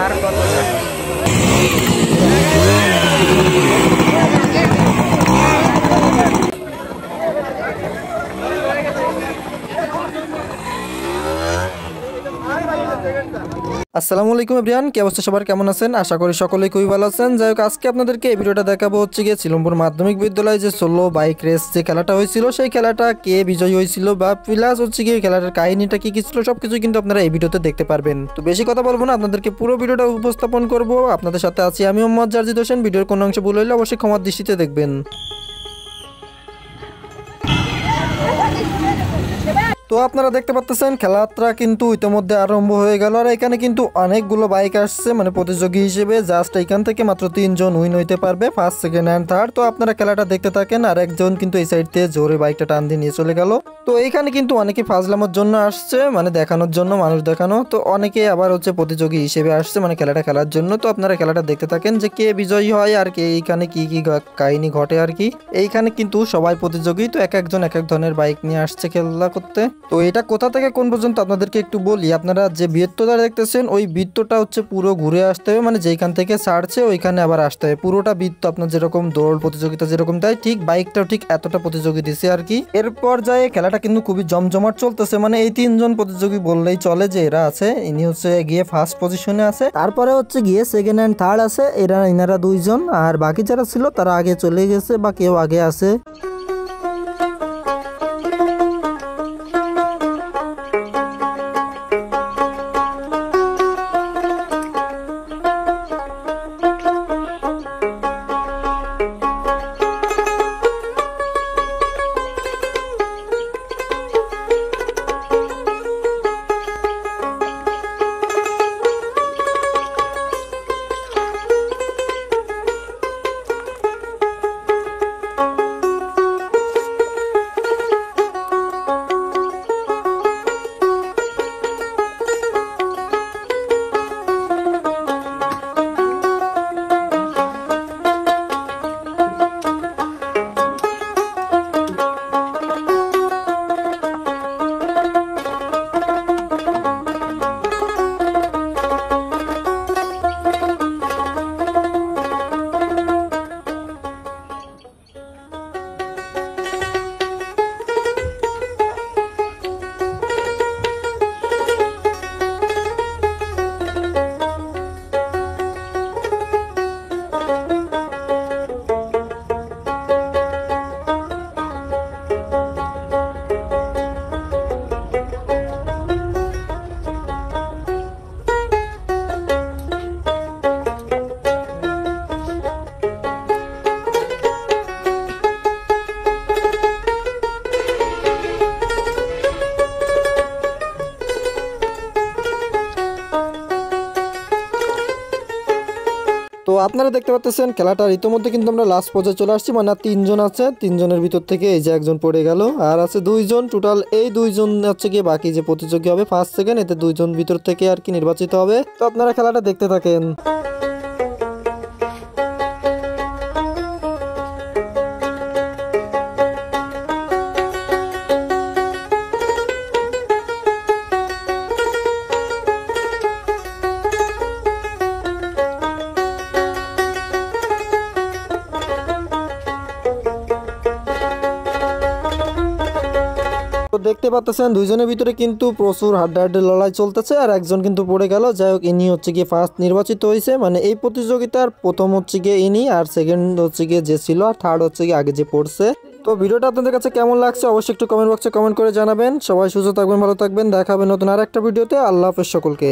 আর কত আসসালামু আলাইকুম এভরিওয়ান, কি অবস্থা সবার, কেমন আছেন? আশা করি সকলেই খুবই ভালো আছেন। যাই হোক, আজকে আপনাদেরকে এই ভিডিওটা দেখাবো হচ্ছে গিয়ে সিলমপুর মাধ্যমিক বিদ্যালয়ে যে সোলো বাইক রেস যে খেলাটা হয়েছিল, সেই খেলাটা কে বিজয়ী হয়েছিল বা প্লাস হচ্ছে গিয়ে খেলাটার কাহিনীটা কি কি ছিল, সবকিছু কিন্তু আপনারা এই ভিডিওতে দেখতে পারবেন। তো বেশি কথা বলবো না, আপনাদেরকে পুরো ভিডিওটা উপস্থাপন করব। আপনাদের সাথে আছি আমি মোহাম্মদ জারজিদ হোসেন। ভিডিওর কোনো অংশ ভুল হইলে অবশ্যই ক্ষমার দৃষ্টিতে দেখবেন। তো আপনারা দেখতে পাচ্ছেন খেলাটা কিন্তু ইতিমধ্যে আরম্ভ হয়ে গেল, আর এখানে কিন্তু অনেকগুলো বাইক আসছে মানে প্রতিযোগী হিসেবে। জাস্ট এখান থেকে মাত্র 3 জন উইন হইতে পারবে, ফার্স্ট সেকেন্ড অ্যান্ড থার্ড। তো আপনারা খেলাটা দেখতে থাকেন। আর একজন কিন্তু এই সাইড থেকে জোরে বাইকটা টান দিয়ে নিয়ে চলে গেল। তো এইখানে কিন্তু অনেকে ফাজলামোর জন্য আসছে, মানে দেখানোর জন্য, মানুষ দেখানো। তো অনেকে আবার হচ্ছে প্রতিযোগী হিসেবে আসছে মানে খেলাটা খেলার জন্য। তো আপনারা খেলাটা দেখতে থাকেন যে কে বিজয়ী হয় আর কে এইখানে কি কি কাহিনী ঘটে আর কি। এইখানে কিন্তু সবাই প্রতিযোগী, তো এক একজন এক এক ধরনের বাইক নিয়ে আসছে খেলা করতে। তো এটা কোথা থেকে কোন পর্যন্ত আপনাদেরকে একটু বলি। আপনারা যে বৃত্তটা দেখতেছেন, ওই বৃত্তটা হচ্ছে পুরো ঘুরে আসতে হবে, মানে যেখান থেকে ছাড়ছে ওইখানে আবার আসতে হবে। পুরোটা বৃত্ত আপনার যেরকম দৌড় প্রতিযোগিতা যেরকম দেয়, ঠিক বাইকটাও ঠিক এতটা প্রতিযোগী দিছে আর কি। এরপর যায় খেলাটা কিন্তু খুবই জমজমাট চলতেছে, মানে এই 3 জন প্রতিযোগী বললেই চলে যে এরা আছে। ইনি হচ্ছে গিয়ে ফার্স্ট পজিশনে আছে, তারপরে হচ্ছে গিয়ে সেকেন্ড অ্যান্ড থার্ড আছে, ইনারা 2 জন। আর বাকি যারা ছিল তারা আগে চলে গেছে বা কেউ আগে আছে। তো আপনারা দেখতে পাচ্ছেন খেলাটার ইতিমধ্যে কিন্তু আমরা লাস্ট পর্যায়ে চলে আসছি, মানে 3 জন আছে। 3 জনের ভিতর থেকে এই যে একজন পড়ে গেল, আর আছে 2 জন টোটাল। এই 2 জন হচ্ছে গিয়ে বাকি যে প্রতিযোগী হবে ফার্স্ট সেকেন্ড, এতে 2 জন ভিতর থেকে আর কি নির্বাচিত হবে। তো আপনারা খেলাটা দেখতে থাকেন। দেখতে পাচ্ছেন 2 জনের ভিতরে কিন্তু প্রচুর হাড্ডাহাড্ডি লড়াই চলতেছে, আর একজন কিন্তু পড়ে গেল। যাই হোক, ইনি হচ্ছে গিয়ে ফার্স্ট নির্বাচিত হয়েছে, মানে এই প্রতিযোগিতার প্রথম হচ্ছে গিয়ে ইনি, আর সেকেন্ড হচ্ছে গিয়ে যে ছিল, আর থার্ড হচ্ছে গিয়ে আগে যে পড়ছে। তো ভিডিওটা আপনাদের কাছে কেমন লাগছে অবশ্যই একটু কমেন্ট বক্সে কমেন্ট করে জানাবেন। সবাই সুস্থ থাকবেন, ভালো থাকবেন, দেখা হবে নতুন আর একটা ভিডিওতে। আল্লাহ হাফেজ সকলকে।